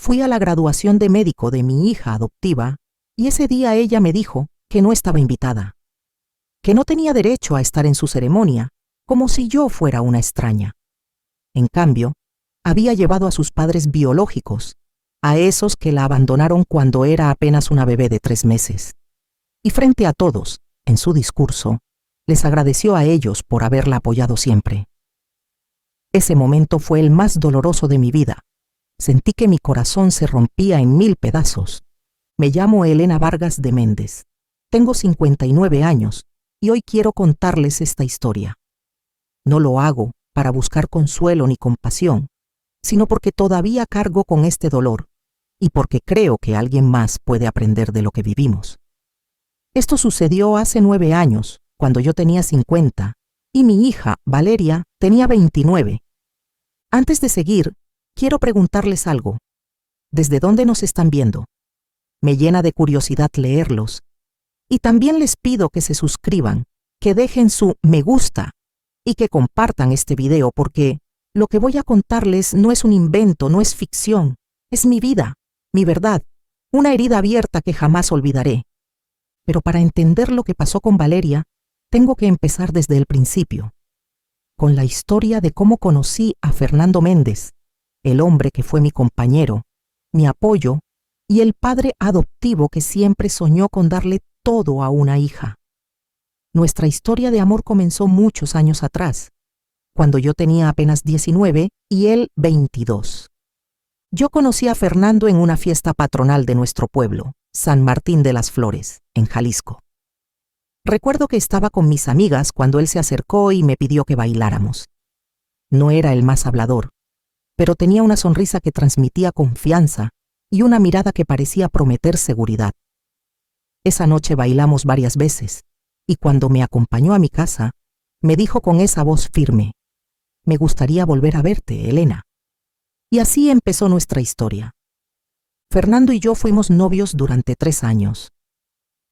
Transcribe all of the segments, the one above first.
Fui a la graduación de médico de mi hija adoptiva y ese día ella me dijo que no estaba invitada, que no tenía derecho a estar en su ceremonia, como si yo fuera una extraña. En cambio, había llevado a sus padres biológicos, a esos que la abandonaron cuando era apenas una bebé de 3 meses. Y frente a todos, en su discurso, les agradeció a ellos por haberla apoyado siempre. Ese momento fue el más doloroso de mi vida. Sentí que mi corazón se rompía en 1000 pedazos. Me llamo Elena Vargas de Méndez. Tengo 59 años y hoy quiero contarles esta historia. No lo hago para buscar consuelo ni compasión, sino porque todavía cargo con este dolor y porque creo que alguien más puede aprender de lo que vivimos. Esto sucedió hace 9 años, cuando yo tenía 50 y mi hija, Valeria, tenía 29. Antes de seguir, quiero preguntarles algo. ¿Desde dónde nos están viendo? Me llena de curiosidad leerlos. Y también les pido que se suscriban, que dejen su me gusta y que compartan este video porque lo que voy a contarles no es un invento, no es ficción, es mi vida, mi verdad, una herida abierta que jamás olvidaré. Pero para entender lo que pasó con Valeria, tengo que empezar desde el principio, con la historia de cómo conocí a Fernando Méndez, el hombre que fue mi compañero, mi apoyo y el padre adoptivo que siempre soñó con darle todo a una hija. Nuestra historia de amor comenzó muchos años atrás, cuando yo tenía apenas 19 y él 22. Yo conocí a Fernando en una fiesta patronal de nuestro pueblo, San Martín de las Flores, en Jalisco. Recuerdo que estaba con mis amigas cuando él se acercó y me pidió que bailáramos. No era el más hablador, pero tenía una sonrisa que transmitía confianza y una mirada que parecía prometer seguridad. Esa noche bailamos varias veces, y cuando me acompañó a mi casa, me dijo con esa voz firme: «Me gustaría volver a verte, Elena». Y así empezó nuestra historia. Fernando y yo fuimos novios durante 3 años.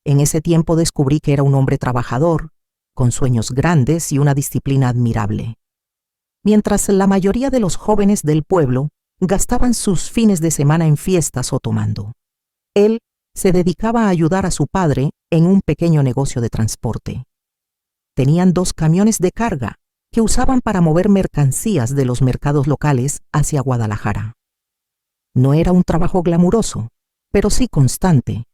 En ese tiempo descubrí que era un hombre trabajador, con sueños grandes y una disciplina admirable. Mientras la mayoría de los jóvenes del pueblo gastaban sus fines de semana en fiestas o tomando, él se dedicaba a ayudar a su padre en un pequeño negocio de transporte. Tenían 2 camiones de carga que usaban para mover mercancías de los mercados locales hacia Guadalajara. No era un trabajo glamuroso, pero sí constante,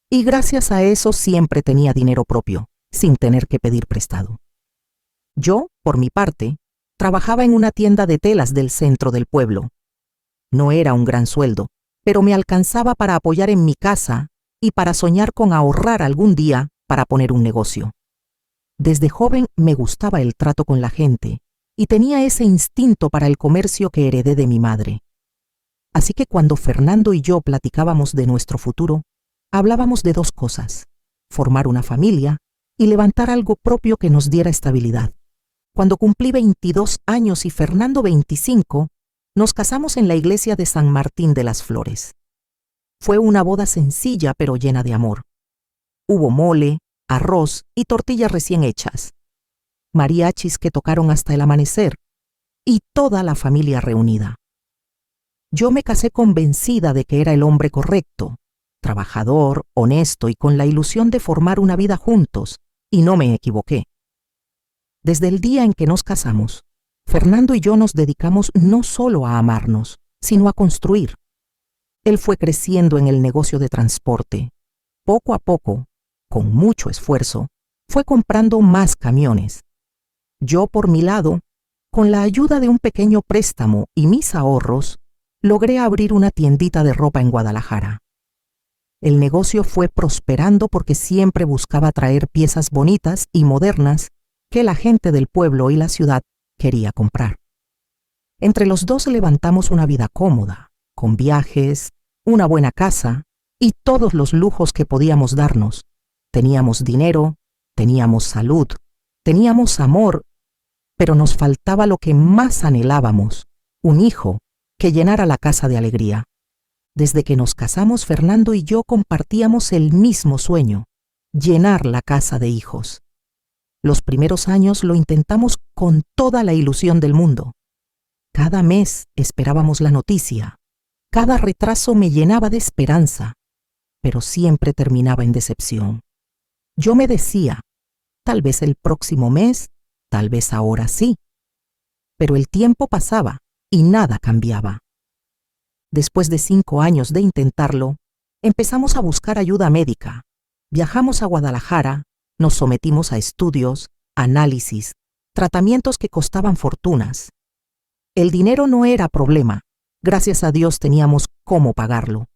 y gracias a eso siempre tenía dinero propio, sin tener que pedir prestado. Yo, por mi parte, trabajaba en una tienda de telas del centro del pueblo. No era un gran sueldo, pero me alcanzaba para apoyar en mi casa y para soñar con ahorrar algún día para poner un negocio. Desde joven me gustaba el trato con la gente y tenía ese instinto para el comercio que heredé de mi madre. Así que cuando Fernando y yo platicábamos de nuestro futuro, hablábamos de 2 cosas: formar una familia y levantar algo propio que nos diera estabilidad. Cuando cumplí 22 años y Fernando 25, nos casamos en la iglesia de San Martín de las Flores. Fue una boda sencilla pero llena de amor. Hubo mole, arroz y tortillas recién hechas, mariachis que tocaron hasta el amanecer y toda la familia reunida. Yo me casé convencida de que era el hombre correcto, trabajador, honesto y con la ilusión de formar una vida juntos, y no me equivoqué. Desde el día en que nos casamos, Fernando y yo nos dedicamos no solo a amarnos, sino a construir. Él fue creciendo en el negocio de transporte. Poco a poco, con mucho esfuerzo, fue comprando más camiones. Yo, por mi lado, con la ayuda de un pequeño préstamo y mis ahorros, logré abrir una tiendita de ropa en Guadalajara. El negocio fue prosperando porque siempre buscaba traer piezas bonitas y modernas que la gente del pueblo y la ciudad quería comprar. Entre los 2 levantamos una vida cómoda, con viajes, una buena casa y todos los lujos que podíamos darnos. Teníamos dinero, teníamos salud, teníamos amor, pero nos faltaba lo que más anhelábamos: un hijo que llenara la casa de alegría. Desde que nos casamos, Fernando y yo compartíamos el mismo sueño: llenar la casa de hijos. Los primeros años lo intentamos con toda la ilusión del mundo. Cada mes esperábamos la noticia: Cada retraso me llenaba de esperanza, pero siempre terminaba en decepción. Yo me decía, tal vez el próximo mes, tal vez ahora sí. Pero el tiempo pasaba y nada cambiaba. Después de 5 años de intentarlo, empezamos a buscar ayuda médica. Viajamos a Guadalajara, nos sometimos a estudios, análisis, tratamientos que costaban fortunas. El dinero no era problema, gracias a Dios teníamos cómo pagarlo.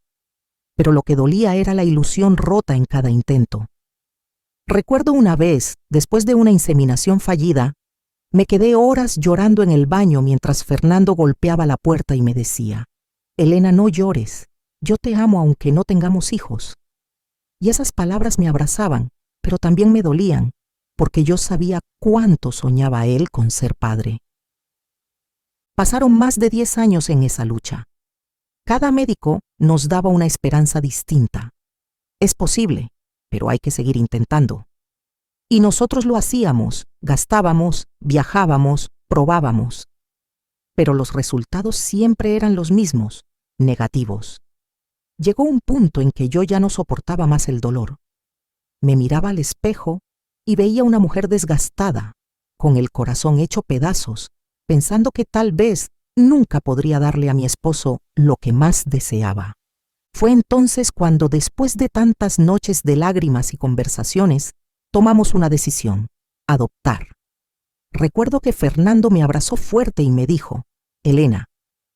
Pero lo que dolía era la ilusión rota en cada intento. Recuerdo una vez, después de una inseminación fallida, me quedé horas llorando en el baño mientras Fernando golpeaba la puerta y me decía, «Elena, no llores, yo te amo aunque no tengamos hijos». Y esas palabras me abrazaban, pero también me dolían, porque yo sabía cuánto soñaba él con ser padre. Pasaron más de 10 años en esa lucha. Cada médico nos daba una esperanza distinta. Es posible, pero hay que seguir intentando. Y nosotros lo hacíamos, gastábamos, viajábamos, probábamos. Pero los resultados siempre eran los mismos, negativos. Llegó un punto en que yo ya no soportaba más el dolor. Me miraba al espejo y veía una mujer desgastada, con el corazón hecho pedazos, pensando que tal vez nunca podría darle a mi esposo lo que más deseaba. Fue entonces cuando, después de tantas noches de lágrimas y conversaciones, tomamos una decisión: adoptar. Recuerdo que Fernando me abrazó fuerte y me dijo, «Elena,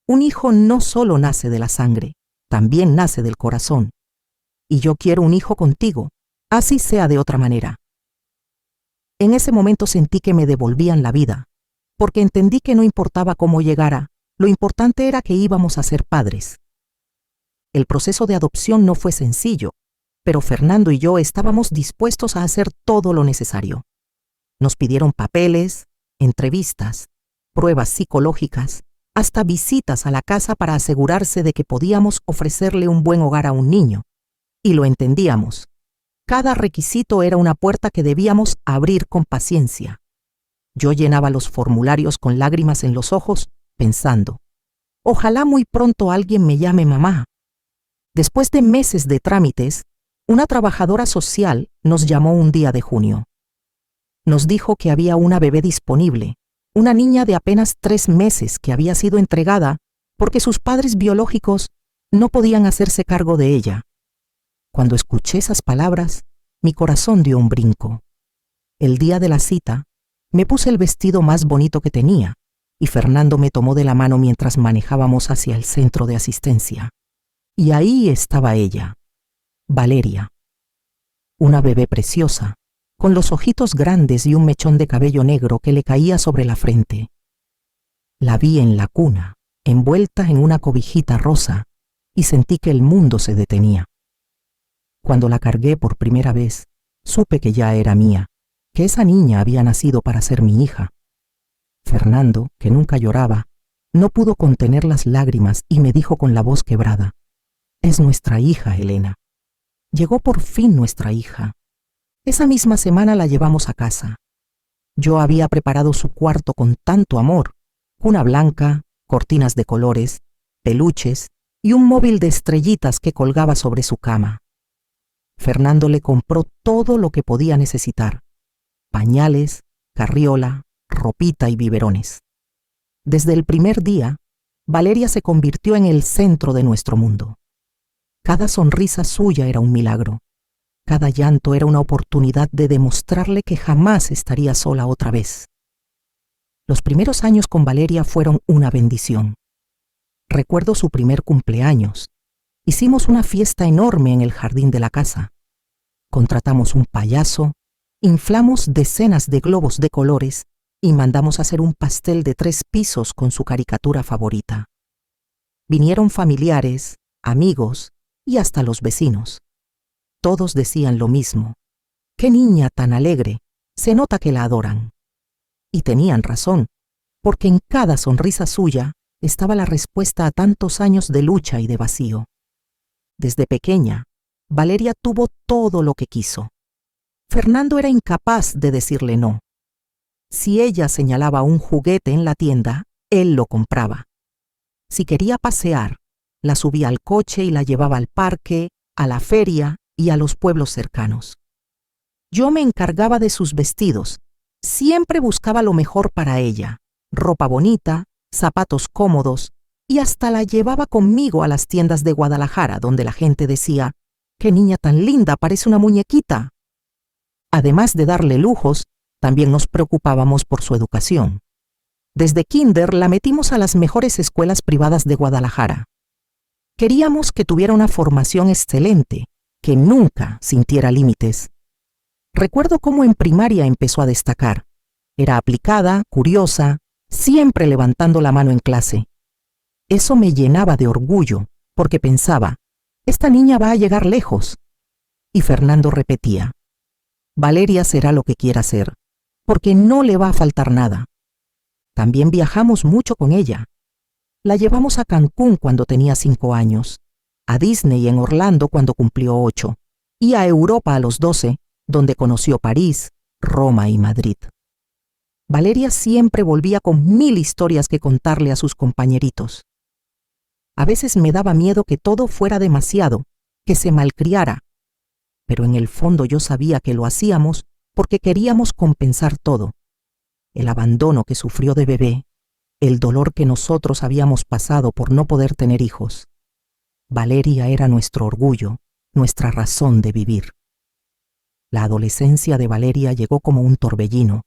un hijo no solo nace de la sangre, también nace del corazón. Y yo quiero un hijo contigo, así sea de otra manera». En ese momento sentí que me devolvían la vida, porque entendí que no importaba cómo llegara, lo importante era que íbamos a ser padres. El proceso de adopción no fue sencillo, pero Fernando y yo estábamos dispuestos a hacer todo lo necesario. Nos pidieron papeles, entrevistas, pruebas psicológicas, hasta visitas a la casa para asegurarse de que podíamos ofrecerle un buen hogar a un niño. Y lo entendíamos. Cada requisito era una puerta que debíamos abrir con paciencia. Yo llenaba los formularios con lágrimas en los ojos, pensando, ojalá muy pronto alguien me llame mamá. Después de meses de trámites, una trabajadora social nos llamó un día de junio. Nos dijo que había una bebé disponible, una niña de apenas 3 meses que había sido entregada porque sus padres biológicos no podían hacerse cargo de ella. Cuando escuché esas palabras, mi corazón dio un brinco. El día de la cita, me puse el vestido más bonito que tenía y Fernando me tomó de la mano mientras manejábamos hacia el centro de asistencia. Y ahí estaba ella, Valeria, una bebé preciosa, con los ojitos grandes y un mechón de cabello negro que le caía sobre la frente. La vi en la cuna, envuelta en una cobijita rosa, y sentí que el mundo se detenía. Cuando la cargué por primera vez, supe que ya era mía, que esa niña había nacido para ser mi hija. Fernando, que nunca lloraba, no pudo contener las lágrimas y me dijo con la voz quebrada, «Es nuestra hija, Elena. Llegó por fin nuestra hija». Esa misma semana la llevamos a casa. Yo había preparado su cuarto con tanto amor, cuna blanca, cortinas de colores, peluches y un móvil de estrellitas que colgaba sobre su cama. Fernando le compró todo lo que podía necesitar: pañales, carriola, ropita y biberones. Desde el primer día, Valeria se convirtió en el centro de nuestro mundo. Cada sonrisa suya era un milagro. Cada llanto era una oportunidad de demostrarle que jamás estaría sola otra vez. Los primeros años con Valeria fueron una bendición. Recuerdo su primer cumpleaños. Hicimos una fiesta enorme en el jardín de la casa. Contratamos un payaso, inflamos decenas de globos de colores y mandamos hacer un pastel de 3 pisos con su caricatura favorita. Vinieron familiares, amigos y hasta los vecinos. Todos decían lo mismo: «¡Qué niña tan alegre! Se nota que la adoran». Y tenían razón, porque en cada sonrisa suya estaba la respuesta a tantos años de lucha y de vacío. Desde pequeña, Valeria tuvo todo lo que quiso. Fernando era incapaz de decirle no. Si ella señalaba un juguete en la tienda, él lo compraba. Si quería pasear, La subía al coche y la llevaba al parque, a la feria y a los pueblos cercanos. Yo me encargaba de sus vestidos. Siempre buscaba lo mejor para ella: ropa bonita, zapatos cómodos, y hasta la llevaba conmigo a las tiendas de Guadalajara, donde la gente decía: «¡Qué niña tan linda, parece una muñequita!». Además de darle lujos, también nos preocupábamos por su educación. Desde kinder la metimos a las mejores escuelas privadas de Guadalajara. Queríamos que tuviera una formación excelente, que nunca sintiera límites. Recuerdo cómo en primaria empezó a destacar. Era aplicada, curiosa, siempre levantando la mano en clase. Eso me llenaba de orgullo, porque pensaba: esta niña va a llegar lejos. Y Fernando repetía: Valeria será lo que quiera ser, porque no le va a faltar nada. También viajamos mucho con ella. La llevamos a Cancún cuando tenía 5 años, a Disney en Orlando cuando cumplió 8, y a Europa a los 12, donde conoció París, Roma y Madrid. Valeria siempre volvía con 1000 historias que contarle a sus compañeritos. A veces me daba miedo que todo fuera demasiado, que se malcriara, pero en el fondo yo sabía que lo hacíamos porque queríamos compensar todo: el abandono que sufrió de bebé, el dolor que nosotros habíamos pasado por no poder tener hijos. Valeria era nuestro orgullo, nuestra razón de vivir. La adolescencia de Valeria llegó como un torbellino.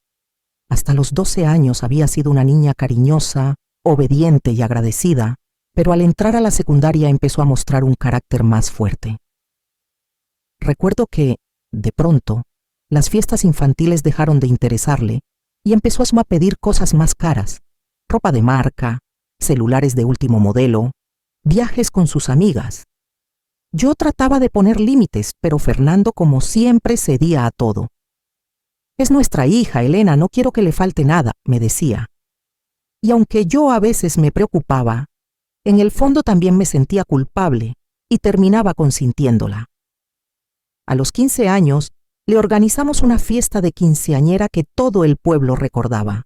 Hasta los 12 años había sido una niña cariñosa, obediente y agradecida, pero al entrar a la secundaria empezó a mostrar un carácter más fuerte. Recuerdo que, de pronto, las fiestas infantiles dejaron de interesarle y empezó a pedir cosas más caras: ropa de marca, celulares de último modelo, viajes con sus amigas. Yo trataba de poner límites, pero Fernando, como siempre, cedía a todo. «Es nuestra hija, Elena, no quiero que le falte nada», me decía. Y aunque yo a veces me preocupaba, en el fondo también me sentía culpable y terminaba consintiéndola. A los 15 años, le organizamos una fiesta de quinceañera que todo el pueblo recordaba.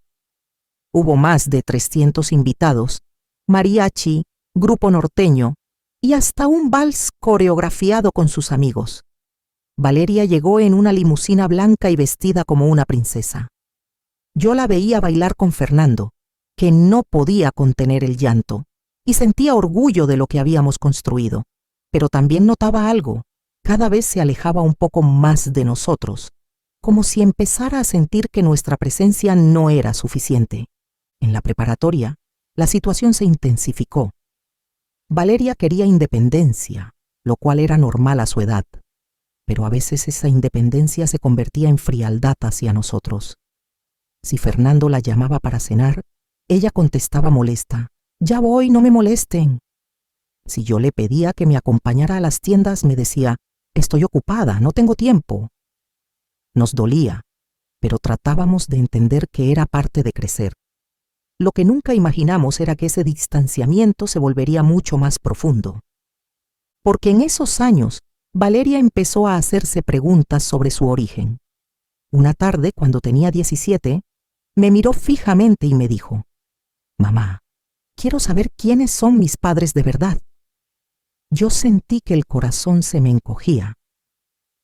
Hubo más de 300 invitados, mariachi, grupo norteño y hasta un vals coreografiado con sus amigos. Valeria llegó en una limusina blanca y vestida como una princesa. Yo la veía bailar con Fernando, que no podía contener el llanto, y sentía orgullo de lo que habíamos construido, pero también notaba algo: cada vez se alejaba un poco más de nosotros, como si empezara a sentir que nuestra presencia no era suficiente. En la preparatoria, la situación se intensificó. Valeria quería independencia, lo cual era normal a su edad, pero a veces esa independencia se convertía en frialdad hacia nosotros. Si Fernando la llamaba para cenar, ella contestaba molesta: «Ya voy, no me molesten». Si yo le pedía que me acompañara a las tiendas, me decía: «Estoy ocupada, no tengo tiempo». Nos dolía, pero tratábamos de entender que era parte de crecer. Lo que nunca imaginamos era que ese distanciamiento se volvería mucho más profundo. Porque en esos años, Valeria empezó a hacerse preguntas sobre su origen. Una tarde, cuando tenía 17, me miró fijamente y me dijo: «Mamá, quiero saber quiénes son mis padres de verdad». Yo sentí que el corazón se me encogía.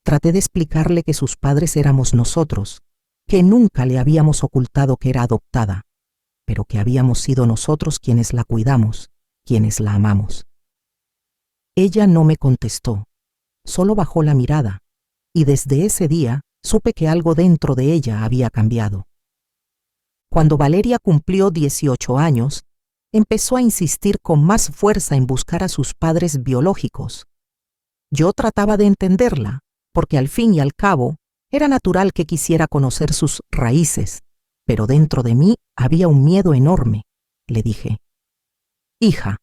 Traté de explicarle que sus padres éramos nosotros, que nunca le habíamos ocultado que era adoptada, pero que habíamos sido nosotros quienes la cuidamos, quienes la amamos. Ella no me contestó, solo bajó la mirada, y desde ese día supe que algo dentro de ella había cambiado. Cuando Valeria cumplió 18 años, empezó a insistir con más fuerza en buscar a sus padres biológicos. Yo trataba de entenderla, porque al fin y al cabo era natural que quisiera conocer sus raíces, pero dentro de mí había un miedo enorme. Le dije: «Hija,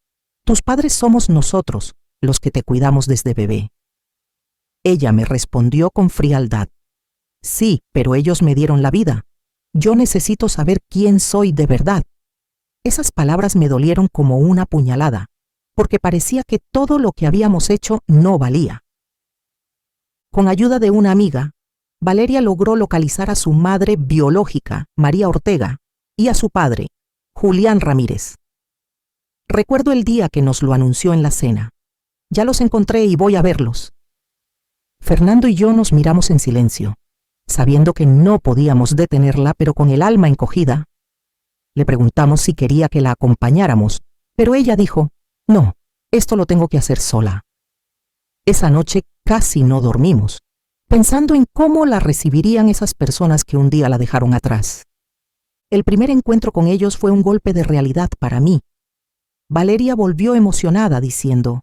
tus padres somos nosotros, los que te cuidamos desde bebé». Ella me respondió con frialdad: «Sí, pero ellos me dieron la vida. Yo necesito saber quién soy de verdad». Esas palabras me dolieron como una puñalada, porque parecía que todo lo que habíamos hecho no valía. Con ayuda de una amiga, Valeria logró localizar a su madre biológica, María Ortega, y a su padre, Julián Ramírez. Recuerdo el día que nos lo anunció en la cena. Ya los encontré y voy a verlos. Fernando y yo nos miramos en silencio, sabiendo que no podíamos detenerla, pero con el alma encogida. Le preguntamos si quería que la acompañáramos, pero ella dijo, no, esto lo tengo que hacer sola. Esa noche casi no dormimos, pensando en cómo la recibirían esas personas que un día la dejaron atrás. El primer encuentro con ellos fue un golpe de realidad para mí. Valeria volvió emocionada diciendo,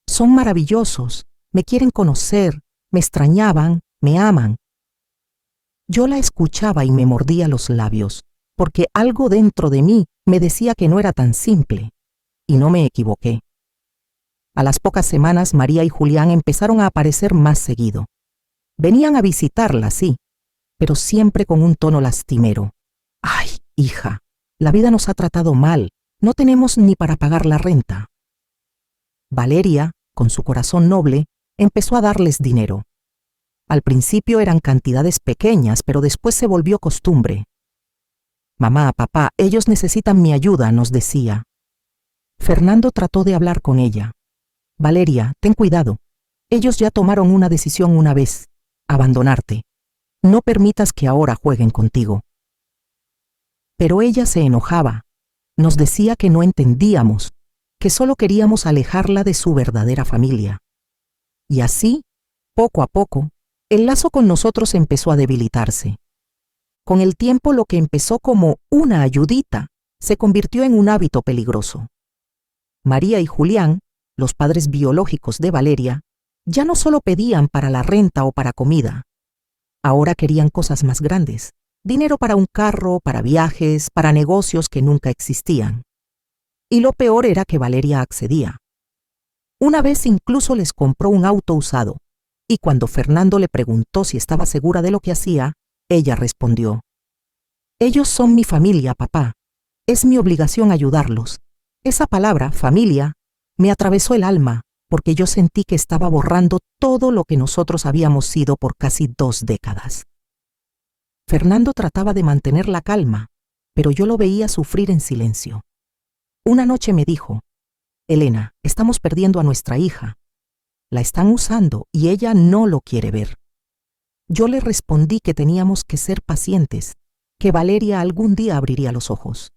son maravillosos, me quieren conocer, me extrañaban, me aman. Yo la escuchaba y me mordía los labios, porque algo dentro de mí me decía que no era tan simple, y no me equivoqué. A las pocas semanas, María y Julián empezaron a aparecer más seguido. Venían a visitarla, sí, pero siempre con un tono lastimero. «Ay, hija, la vida nos ha tratado mal, no tenemos ni para pagar la renta». Valeria, con su corazón noble, empezó a darles dinero. Al principio eran cantidades pequeñas, pero después se volvió costumbre. «Mamá, papá, ellos necesitan mi ayuda», nos decía. Fernando trató de hablar con ella. «Valeria, ten cuidado. Ellos ya tomaron una decisión una vez, abandonarte. No permitas que ahora jueguen contigo». Pero ella se enojaba. Nos decía que no entendíamos, que solo queríamos alejarla de su verdadera familia. Y así, poco a poco, el lazo con nosotros empezó a debilitarse. Con el tiempo, lo que empezó como una ayudita se convirtió en un hábito peligroso. María y Julián, los padres biológicos de Valeria, ya no solo pedían para la renta o para comida. Ahora querían cosas más grandes, dinero para un carro, para viajes, para negocios que nunca existían. Y lo peor era que Valeria accedía. Una vez incluso les compró un auto usado, y cuando Fernando le preguntó si estaba segura de lo que hacía, ella respondió, «Ellos son mi familia, papá. Es mi obligación ayudarlos». Esa palabra, familia, me atravesó el alma, porque yo sentí que estaba borrando todo lo que nosotros habíamos sido por casi 2 décadas. Fernando trataba de mantener la calma, pero yo lo veía sufrir en silencio. Una noche me dijo, «Elena, estamos perdiendo a nuestra hija. La están usando y ella no lo quiere ver». Yo le respondí que teníamos que ser pacientes, que Valeria algún día abriría los ojos.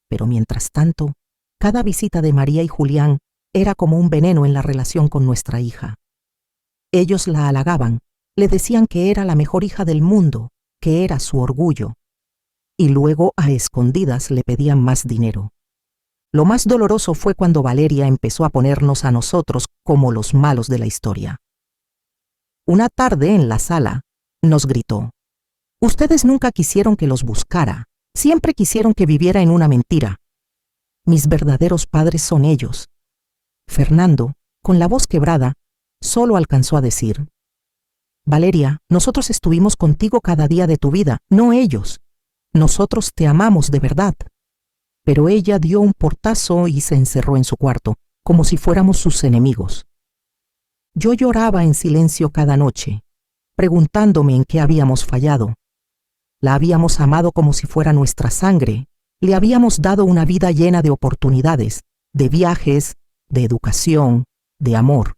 Pero mientras tanto, cada visita de María y Julián era como un veneno en la relación con nuestra hija. Ellos la halagaban, le decían que era la mejor hija del mundo, que era su orgullo. Y luego a escondidas le pedían más dinero. Lo más doloroso fue cuando Valeria empezó a ponernos a nosotros como los malos de la historia. Una tarde en la sala, nos gritó, «Ustedes nunca quisieron que los buscara, siempre quisieron que viviera en una mentira. Mis verdaderos padres son ellos». Fernando, con la voz quebrada, solo alcanzó a decir, «Valeria, nosotros estuvimos contigo cada día de tu vida, no ellos. Nosotros te amamos de verdad». Pero ella dio un portazo y se encerró en su cuarto, como si fuéramos sus enemigos. Yo lloraba en silencio cada noche, preguntándome en qué habíamos fallado. La habíamos amado como si fuera nuestra sangre, le habíamos dado una vida llena de oportunidades, de viajes, de educación, de amor.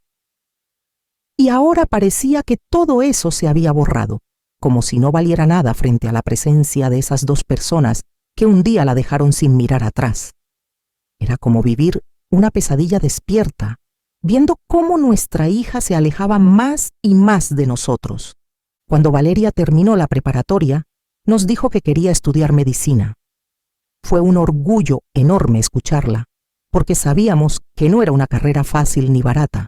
Y ahora parecía que todo eso se había borrado, como si no valiera nada frente a la presencia de esas 2 personas que un día la dejaron sin mirar atrás. Era como vivir una pesadilla despierta, viendo cómo nuestra hija se alejaba más y más de nosotros. Cuando Valeria terminó la preparatoria, nos dijo que quería estudiar medicina. Fue un orgullo enorme escucharla, porque sabíamos que no era una carrera fácil ni barata,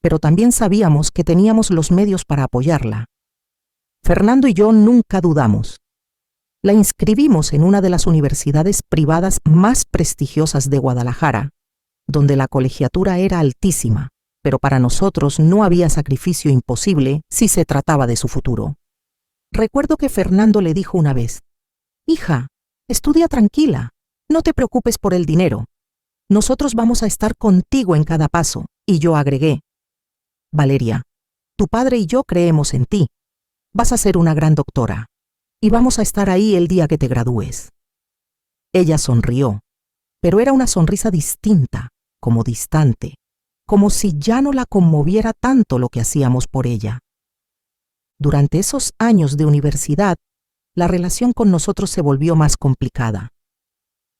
pero también sabíamos que teníamos los medios para apoyarla. Fernando y yo nunca dudamos. La inscribimos en una de las universidades privadas más prestigiosas de Guadalajara, donde la colegiatura era altísima, pero para nosotros no había sacrificio imposible si se trataba de su futuro. Recuerdo que Fernando le dijo una vez, «Hija, estudia tranquila, no te preocupes por el dinero. Nosotros vamos a estar contigo en cada paso». Y yo agregué, «Valeria, tu padre y yo creemos en ti. Vas a ser una gran doctora. Y vamos a estar ahí el día que te gradúes». Ella sonrió. pero era una sonrisa distinta, como distante, como si ya no la conmoviera tanto lo que hacíamos por ella. Durante esos años de universidad, la relación con nosotros se volvió más complicada.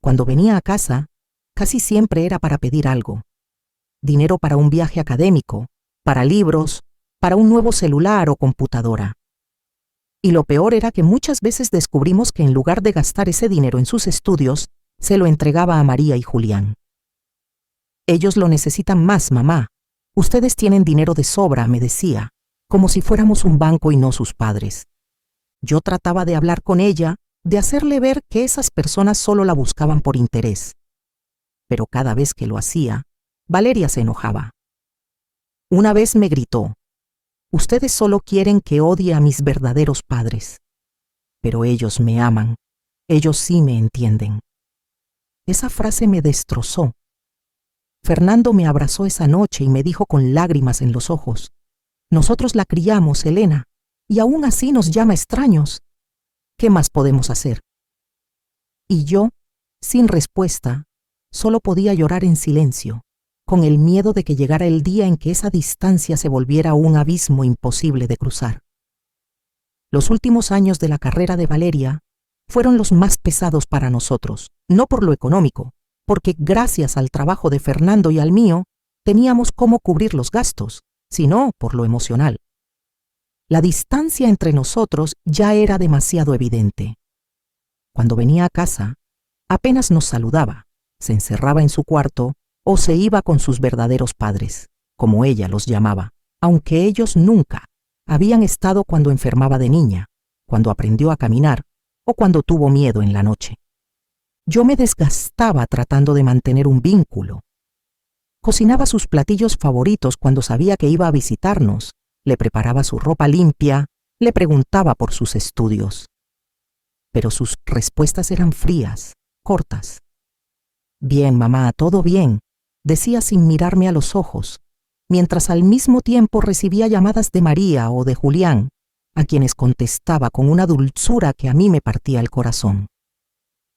Cuando venía a casa, casi siempre era para pedir algo. Dinero para un viaje académico, para libros, para un nuevo celular o computadora. Y lo peor era que muchas veces descubrimos que en lugar de gastar ese dinero en sus estudios, se lo entregaba a María y Julián. Ellos lo necesitan más, mamá. Ustedes tienen dinero de sobra, me decía, como si fuéramos un banco y no sus padres. Yo trataba de hablar con ella, de hacerle ver que esas personas solo la buscaban por interés. Pero cada vez que lo hacía, Valeria se enojaba. Una vez me gritó: «Ustedes solo quieren que odie a mis verdaderos padres. Pero ellos me aman, ellos sí me entienden». Esa frase me destrozó. Fernando me abrazó esa noche y me dijo con lágrimas en los ojos: «Nosotros la criamos, Elena, y aún así nos llama extraños. ¿Qué más podemos hacer?». Y yo, sin respuesta, solo podía llorar en silencio, con el miedo de que llegara el día en que esa distancia se volviera un abismo imposible de cruzar. Los últimos años de la carrera de Valeria fueron los más pesados para nosotros, no por lo económico, porque gracias al trabajo de Fernando y al mío, teníamos cómo cubrir los gastos, sino por lo emocional. La distancia entre nosotros ya era demasiado evidente. Cuando venía a casa, apenas nos saludaba, se encerraba en su cuarto o se iba con sus verdaderos padres, como ella los llamaba, aunque ellos nunca habían estado cuando enfermaba de niña, cuando aprendió a caminar o cuando tuvo miedo en la noche. Yo me desgastaba tratando de mantener un vínculo. Cocinaba sus platillos favoritos cuando sabía que iba a visitarnos, le preparaba su ropa limpia, le preguntaba por sus estudios. Pero sus respuestas eran frías, cortas. «Bien, mamá, todo bien», decía sin mirarme a los ojos, mientras al mismo tiempo recibía llamadas de María o de Julián, a quienes contestaba con una dulzura que a mí me partía el corazón.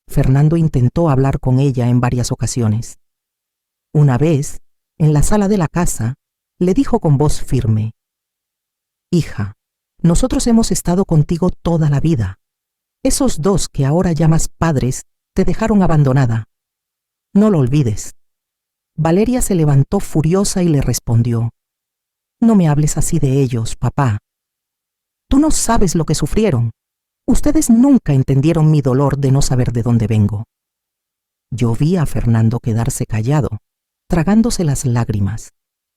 Fernando intentó hablar con ella en varias ocasiones. Una vez, en la sala de la casa, le dijo con voz firme: «Hija, nosotros hemos estado contigo toda la vida. Esos dos que ahora llamas padres te dejaron abandonada. No lo olvides». Valeria se levantó furiosa y le respondió: «No me hables así de ellos, papá. Tú no sabes lo que sufrieron. Ustedes nunca entendieron mi dolor de no saber de dónde vengo». Yo vi a Fernando quedarse callado, tragándose las lágrimas,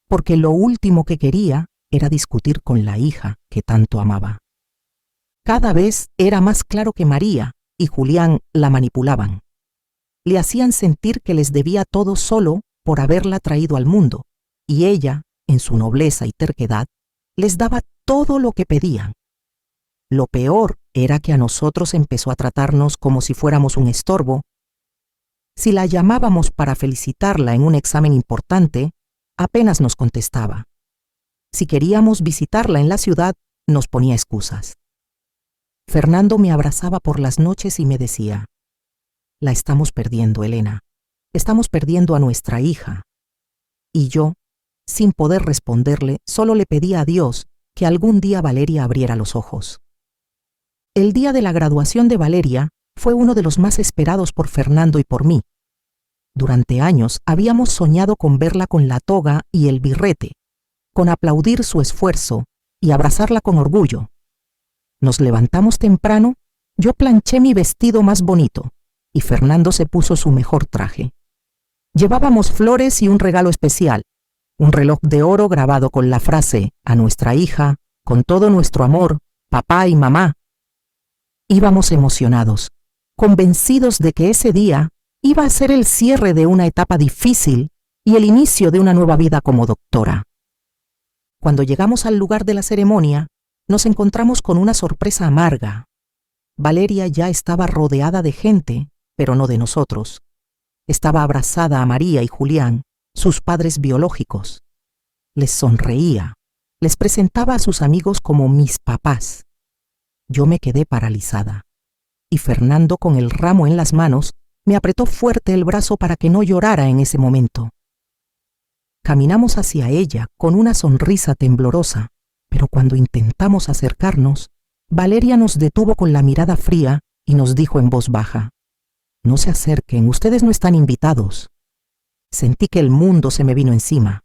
porque lo último que quería era discutir con la hija que tanto amaba. Cada vez era más claro que María y Julián la manipulaban. Le hacían sentir que les debía todo solo por haberla traído al mundo, y ella, en su nobleza y terquedad, les daba todo lo que pedían. Lo peor era que a nosotros empezó a tratarnos como si fuéramos un estorbo. Si la llamábamos para felicitarla en un examen importante, apenas nos contestaba. Si queríamos visitarla en la ciudad, nos ponía excusas. Fernando me abrazaba por las noches y me decía: «La estamos perdiendo, Elena. Estamos perdiendo a nuestra hija». Y yo, sin poder responderle, solo le pedía a Dios que algún día Valeria abriera los ojos. El día de la graduación de Valeria fue uno de los más esperados por Fernando y por mí. Durante años habíamos soñado con verla con la toga y el birrete, con aplaudir su esfuerzo y abrazarla con orgullo. Nos levantamos temprano, yo planché mi vestido más bonito y Fernando se puso su mejor traje. Llevábamos flores y un regalo especial, un reloj de oro grabado con la frase: «A nuestra hija, con todo nuestro amor, papá y mamá». Íbamos emocionados, convencidos de que ese día iba a ser el cierre de una etapa difícil y el inicio de una nueva vida como doctora. Cuando llegamos al lugar de la ceremonia, nos encontramos con una sorpresa amarga. Valeria ya estaba rodeada de gente, pero no de nosotros. Estaba abrazada a María y Julián, sus padres biológicos. Les sonreía, les presentaba a sus amigos como mis papás. Yo me quedé paralizada, y Fernando, con el ramo en las manos, me apretó fuerte el brazo para que no llorara en ese momento. Caminamos hacia ella con una sonrisa temblorosa, pero cuando intentamos acercarnos, Valeria nos detuvo con la mirada fría y nos dijo en voz baja: «No se acerquen, ustedes no están invitados». Sentí que el mundo se me vino encima.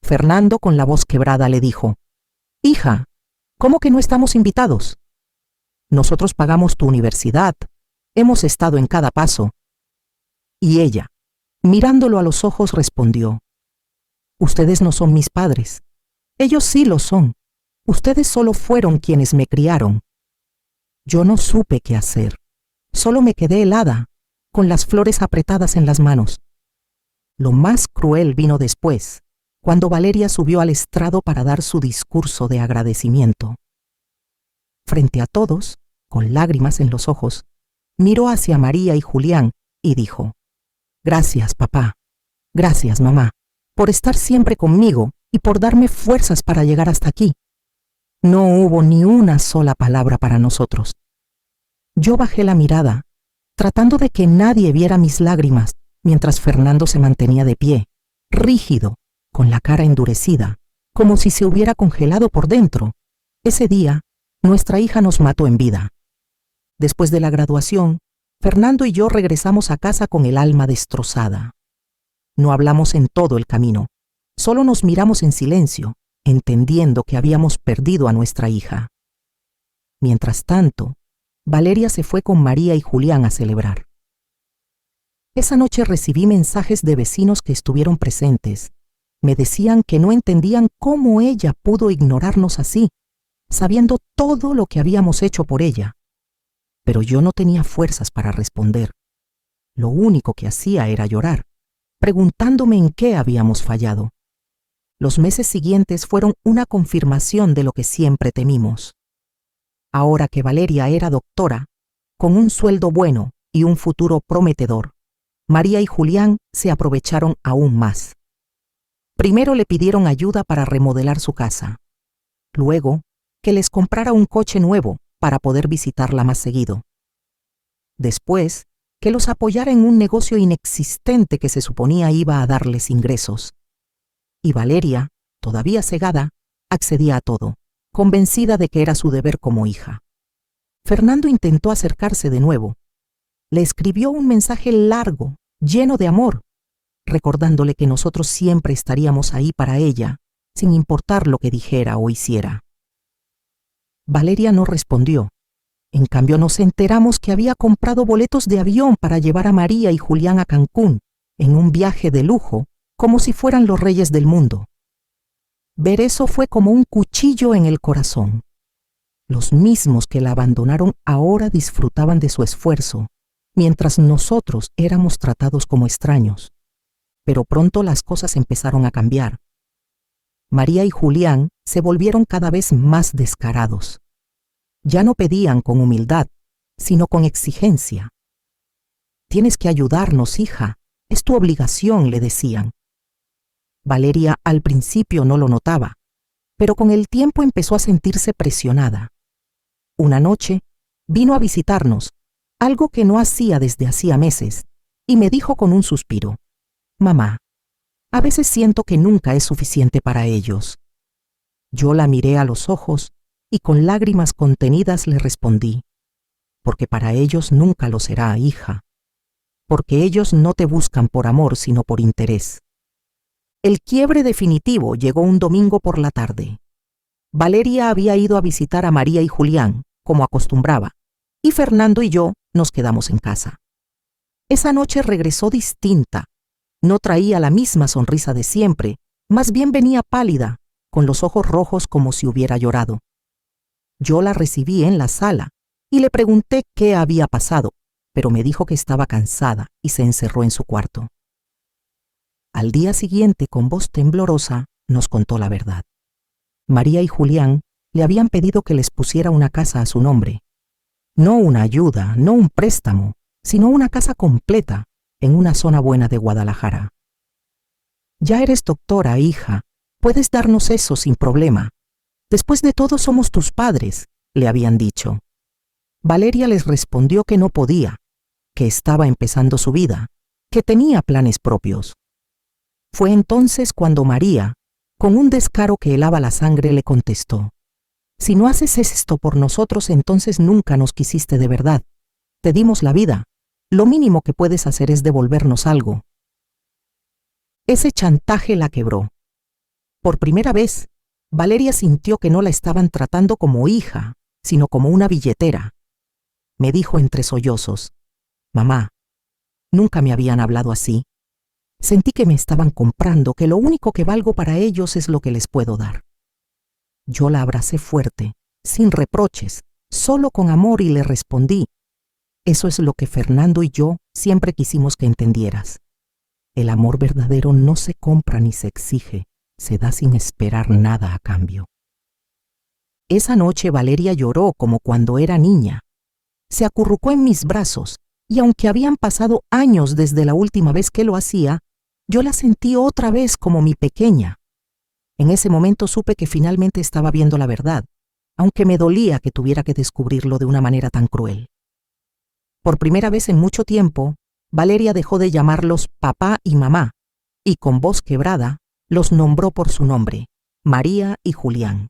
Fernando, con la voz quebrada, le dijo: «Hija, ¿cómo que no estamos invitados? Nosotros pagamos tu universidad, hemos estado en cada paso». Y ella, mirándolo a los ojos, respondió: «Ustedes no son mis padres. Ellos sí lo son. Ustedes solo fueron quienes me criaron». Yo no supe qué hacer. Solo me quedé helada, con las flores apretadas en las manos. Lo más cruel vino después, cuando Valeria subió al estrado para dar su discurso de agradecimiento. Frente a todos, con lágrimas en los ojos, miró hacia María y Julián y dijo: «Gracias, papá. Gracias, mamá, por estar siempre conmigo y por darme fuerzas para llegar hasta aquí». No hubo ni una sola palabra para nosotros. Yo bajé la mirada, tratando de que nadie viera mis lágrimas, mientras Fernando se mantenía de pie, rígido, con la cara endurecida, como si se hubiera congelado por dentro. Ese día, nuestra hija nos mató en vida. Después de la graduación, Fernando y yo regresamos a casa con el alma destrozada. No hablamos en todo el camino, solo nos miramos en silencio, entendiendo que habíamos perdido a nuestra hija. Mientras tanto, Valeria se fue con María y Julián a celebrar. Esa noche recibí mensajes de vecinos que estuvieron presentes. Me decían que no entendían cómo ella pudo ignorarnos así, sabiendo todo lo que habíamos hecho por ella. Pero yo no tenía fuerzas para responder. Lo único que hacía era llorar, preguntándome en qué habíamos fallado. Los meses siguientes fueron una confirmación de lo que siempre temimos. Ahora que Valeria era doctora, con un sueldo bueno y un futuro prometedor, María y Julián se aprovecharon aún más. Primero le pidieron ayuda para remodelar su casa. Luego, que les comprara un coche nuevo para poder visitarla más seguido. Después, que los apoyara en un negocio inexistente que se suponía iba a darles ingresos. Y Valeria, todavía cegada, accedía a todo, convencida de que era su deber como hija. Fernando intentó acercarse de nuevo. Le escribió un mensaje largo, lleno de amor, recordándole que nosotros siempre estaríamos ahí para ella, sin importar lo que dijera o hiciera. Valeria no respondió. En cambio, nos enteramos que había comprado boletos de avión para llevar a María y Julián a Cancún, en un viaje de lujo, como si fueran los reyes del mundo. Ver eso fue como un cuchillo en el corazón. Los mismos que la abandonaron ahora disfrutaban de su esfuerzo, mientras nosotros éramos tratados como extraños. Pero pronto las cosas empezaron a cambiar. María y Julián se volvieron cada vez más descarados. Ya no pedían con humildad, sino con exigencia. «Tienes que ayudarnos, hija, es tu obligación», le decían. Valeria al principio no lo notaba, pero con el tiempo empezó a sentirse presionada. Una noche vino a visitarnos, algo que no hacía desde hacía meses, y me dijo con un suspiro: «Mamá, a veces siento que nunca es suficiente para ellos». Yo la miré a los ojos y con lágrimas contenidas le respondí: «Porque para ellos nunca lo será, hija. Porque ellos no te buscan por amor, sino por interés». El quiebre definitivo llegó un domingo por la tarde. Valeria había ido a visitar a María y Julián, como acostumbraba, y Fernando y yo nos quedamos en casa. Esa noche regresó distinta. No traía la misma sonrisa de siempre, más bien venía pálida, con los ojos rojos como si hubiera llorado. Yo la recibí en la sala y le pregunté qué había pasado, pero me dijo que estaba cansada y se encerró en su cuarto. Al día siguiente, con voz temblorosa, nos contó la verdad. María y Julián le habían pedido que les pusiera una casa a su nombre. No una ayuda, no un préstamo, sino una casa completa en una zona buena de Guadalajara. «Ya eres doctora, hija, puedes darnos eso sin problema. Después de todo somos tus padres», le habían dicho. Valeria les respondió que no podía, que estaba empezando su vida, que tenía planes propios. Fue entonces cuando María, con un descaro que helaba la sangre, le contestó: «Si no haces esto por nosotros, entonces nunca nos quisiste de verdad. Te dimos la vida. Lo mínimo que puedes hacer es devolvernos algo». Ese chantaje la quebró. Por primera vez, Valeria sintió que no la estaban tratando como hija, sino como una billetera. Me dijo entre sollozos: «Mamá, nunca me habían hablado así. Sentí que me estaban comprando, que lo único que valgo para ellos es lo que les puedo dar». Yo la abracé fuerte, sin reproches, solo con amor, y le respondí: «Eso es lo que Fernando y yo siempre quisimos que entendieras. El amor verdadero no se compra ni se exige, se da sin esperar nada a cambio». Esa noche Valeria lloró como cuando era niña. Se acurrucó en mis brazos, y aunque habían pasado años desde la última vez que lo hacía, yo la sentí otra vez como mi pequeña. En ese momento supe que finalmente estaba viendo la verdad, aunque me dolía que tuviera que descubrirlo de una manera tan cruel. Por primera vez en mucho tiempo, Valeria dejó de llamarlos papá y mamá, y con voz quebrada los nombró por su nombre: María y Julián.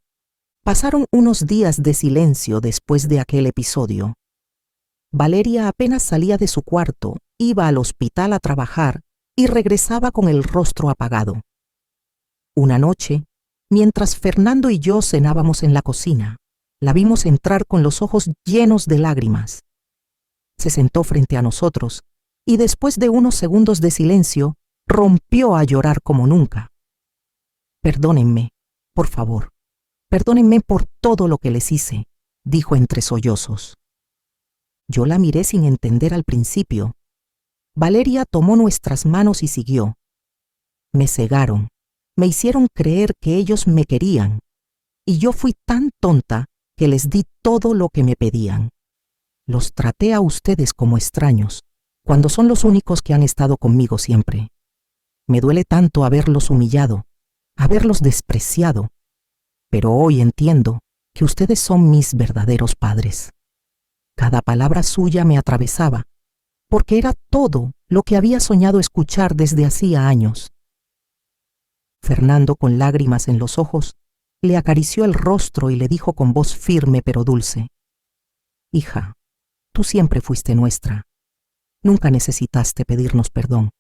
Pasaron unos días de silencio después de aquel episodio. Valeria apenas salía de su cuarto, iba al hospital a trabajar y regresaba con el rostro apagado. Una noche, mientras Fernando y yo cenábamos en la cocina, la vimos entrar con los ojos llenos de lágrimas. Se sentó frente a nosotros y después de unos segundos de silencio, rompió a llorar como nunca. «Perdónenme, por favor, perdónenme por todo lo que les hice», dijo entre sollozos. Yo la miré sin entender al principio. Valeria tomó nuestras manos y siguió: «Me cegaron, me hicieron creer que ellos me querían, y yo fui tan tonta que les di todo lo que me pedían. Los traté a ustedes como extraños, cuando son los únicos que han estado conmigo siempre. Me duele tanto haberlos humillado, haberlos despreciado, pero hoy entiendo que ustedes son mis verdaderos padres». Cada palabra suya me atravesaba, porque era todo lo que había soñado escuchar desde hacía años. Fernando, con lágrimas en los ojos, le acarició el rostro y le dijo con voz firme pero dulce: «Hija, tú siempre fuiste nuestra. Nunca necesitaste pedirnos perdón.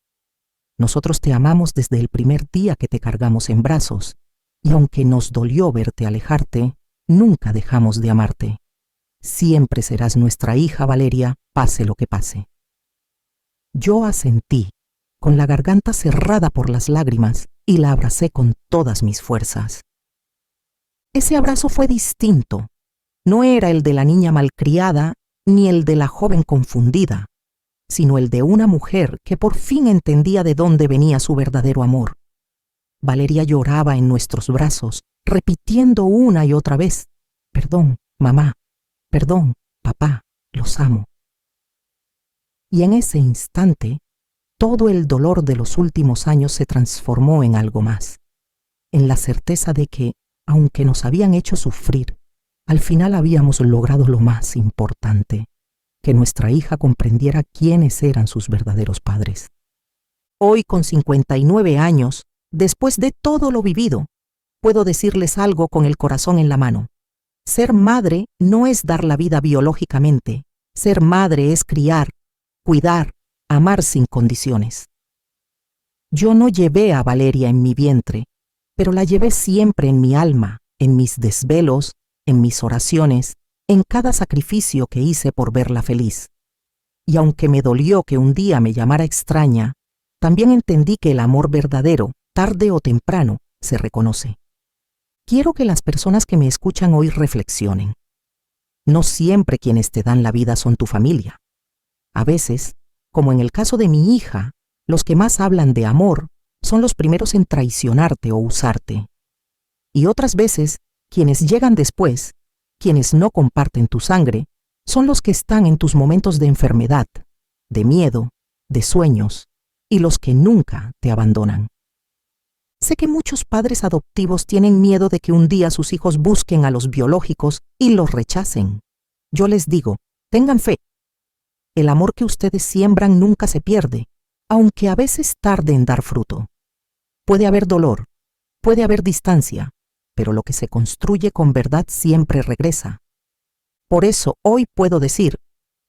Nosotros te amamos desde el primer día que te cargamos en brazos, y aunque nos dolió verte alejarte, nunca dejamos de amarte. Siempre serás nuestra hija, Valeria, pase lo que pase». Yo asentí, con la garganta cerrada por las lágrimas, y la abracé con todas mis fuerzas. Ese abrazo fue distinto. No era el de la niña malcriada ni el de la joven confundida, sino el de una mujer que por fin entendía de dónde venía su verdadero amor. Valeria lloraba en nuestros brazos, repitiendo una y otra vez: «Perdón, mamá. Perdón, papá, los amo». Y en ese instante, todo el dolor de los últimos años se transformó en algo más, en la certeza de que, aunque nos habían hecho sufrir, al final habíamos logrado lo más importante: que nuestra hija comprendiera quiénes eran sus verdaderos padres. Hoy, con 59 años, después de todo lo vivido, puedo decirles algo con el corazón en la mano. Ser madre no es dar la vida biológicamente. Ser madre es criar, cuidar, amar sin condiciones. Yo no llevé a Valeria en mi vientre, pero la llevé siempre en mi alma, en mis desvelos, en mis oraciones, en cada sacrificio que hice por verla feliz. Y aunque me dolió que un día me llamara extraña, también entendí que el amor verdadero, tarde o temprano, se reconoce. Quiero que las personas que me escuchan hoy reflexionen. No siempre quienes te dan la vida son tu familia. A veces, como en el caso de mi hija, los que más hablan de amor son los primeros en traicionarte o usarte. Y otras veces, quienes llegan después, quienes no comparten tu sangre, son los que están en tus momentos de enfermedad, de miedo, de sueños, y los que nunca te abandonan. Sé que muchos padres adoptivos tienen miedo de que un día sus hijos busquen a los biológicos y los rechacen. Yo les digo, tengan fe. el amor que ustedes siembran nunca se pierde, aunque a veces tarde en dar fruto. Puede haber dolor, puede haber distancia, pero lo que se construye con verdad siempre regresa. Por eso hoy puedo decir,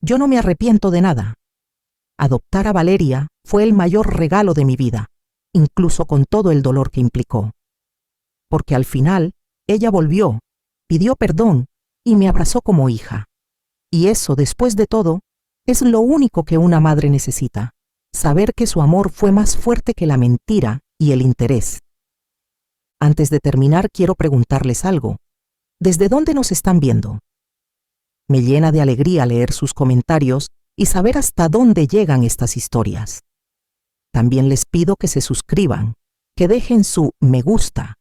yo no me arrepiento de nada. Adoptar a Valeria fue el mayor regalo de mi vida, incluso con todo el dolor que implicó. Porque al final, ella volvió, pidió perdón y me abrazó como hija. Y eso, después de todo, es lo único que una madre necesita, saber que su amor fue más fuerte que la mentira y el interés. Antes de terminar, quiero preguntarles algo. ¿Desde dónde nos están viendo? Me llena de alegría leer sus comentarios y saber hasta dónde llegan estas historias. También les pido que se suscriban, que dejen su me gusta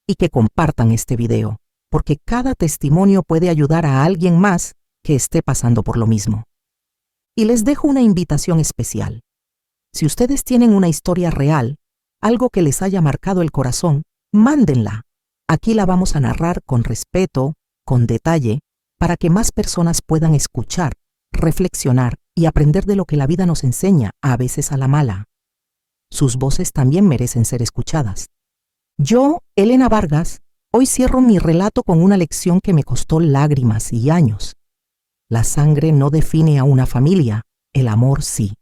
y que compartan este video, porque cada testimonio puede ayudar a alguien más que esté pasando por lo mismo. Y les dejo una invitación especial. Si ustedes tienen una historia real, algo que les haya marcado el corazón, mándenla. Aquí la vamos a narrar con respeto, con detalle, para que más personas puedan escuchar, reflexionar y aprender de lo que la vida nos enseña, a veces a la mala. Sus voces también merecen ser escuchadas. Yo, Elena Vargas, hoy cierro mi relato con una lección que me costó lágrimas y años. La sangre no define a una familia, el amor sí.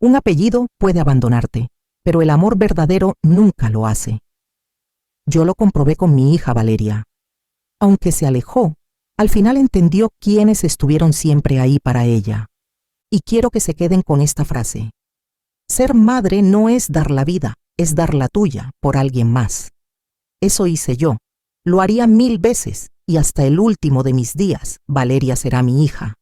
Un apellido puede abandonarte, pero el amor verdadero nunca lo hace. Yo lo comprobé con mi hija Valeria. Aunque se alejó, al final entendió quiénes estuvieron siempre ahí para ella. Y quiero que se queden con esta frase. Ser madre no es dar la vida, es dar la tuya por alguien más. Eso hice yo. Lo haría 1000 veces y hasta el último de mis días, Valeria será mi hija.